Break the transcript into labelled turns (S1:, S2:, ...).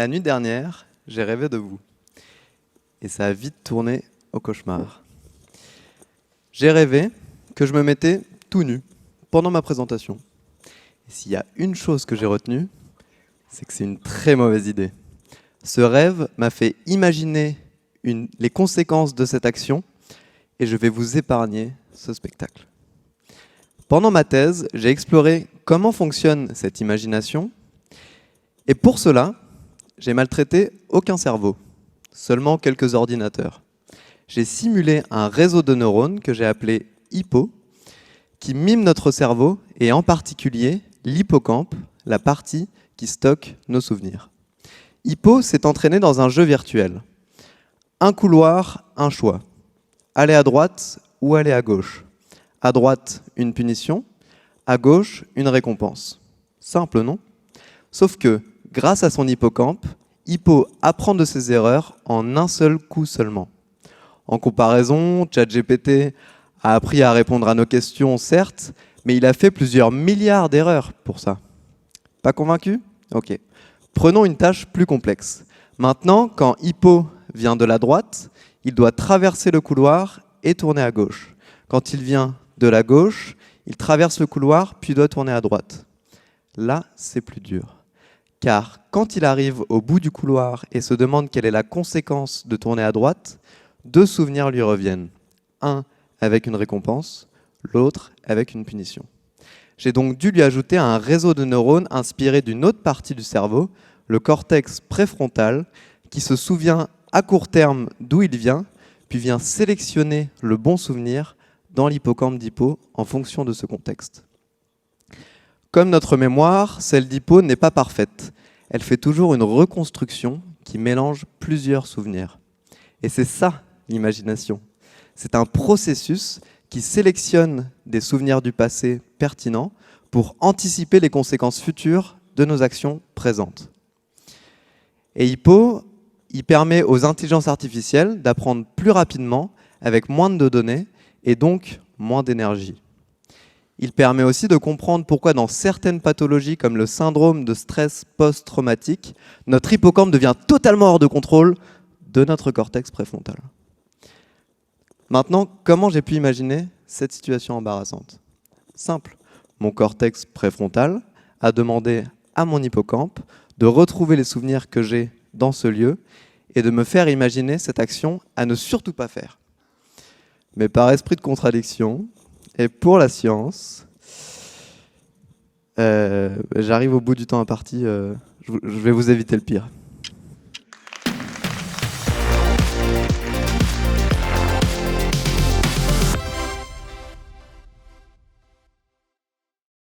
S1: La nuit dernière, j'ai rêvé de vous. Et ça a vite tourné au cauchemar. J'ai rêvé que je me mettais tout nu pendant ma présentation. Et s'il y a une chose que j'ai retenue, c'est que c'est une très mauvaise idée. Ce rêve m'a fait imaginer les conséquences de cette action et je vais vous épargner ce spectacle. Pendant ma thèse, j'ai exploré comment fonctionne cette imagination et pour cela, j'ai maltraité aucun cerveau, seulement quelques ordinateurs. J'ai simulé un réseau de neurones que j'ai appelé hippo, qui mime notre cerveau et en particulier l'hippocampe, la partie qui stocke nos souvenirs. Hippo s'est entraîné dans un jeu virtuel. Un couloir, un choix. Aller à droite ou aller à gauche. À droite, une punition. À gauche, une récompense. Simple, non? Sauf que, grâce à son hippocampe, Hippo apprend de ses erreurs en un seul coup seulement. En comparaison, ChatGPT a appris à répondre à nos questions, certes, mais il a fait plusieurs milliards d'erreurs pour ça. Pas convaincu? Ok. Prenons une tâche plus complexe. Maintenant, quand Hippo vient de la droite, il doit traverser le couloir et tourner à gauche. Quand il vient de la gauche, il traverse le couloir puis doit tourner à droite. Là, c'est plus dur. Car quand il arrive au bout du couloir et se demande quelle est la conséquence de tourner à droite, deux souvenirs lui reviennent. Un avec une récompense, l'autre avec une punition. J'ai donc dû lui ajouter un réseau de neurones inspiré d'une autre partie du cerveau, le cortex préfrontal, qui se souvient à court terme d'où il vient, puis vient sélectionner le bon souvenir dans l'hippocampe d'Hippo en fonction de ce contexte. Comme notre mémoire, celle d'Hippo n'est pas parfaite. Elle fait toujours une reconstruction qui mélange plusieurs souvenirs. Et c'est ça, l'imagination. C'est un processus qui sélectionne des souvenirs du passé pertinents pour anticiper les conséquences futures de nos actions présentes. Et Hippo, il permet aux intelligences artificielles d'apprendre plus rapidement avec moins de données et donc moins d'énergie. Il permet aussi de comprendre pourquoi dans certaines pathologies comme le syndrome de stress post-traumatique, notre hippocampe devient totalement hors de contrôle de notre cortex préfrontal. Maintenant, comment j'ai pu imaginer cette situation embarrassante? Simple. Mon cortex préfrontal a demandé à mon hippocampe de retrouver les souvenirs que j'ai dans ce lieu et de me faire imaginer cette action à ne surtout pas faire. Mais par esprit de contradiction, et pour la science, j'arrive au bout du temps imparti, je vais vous éviter le pire.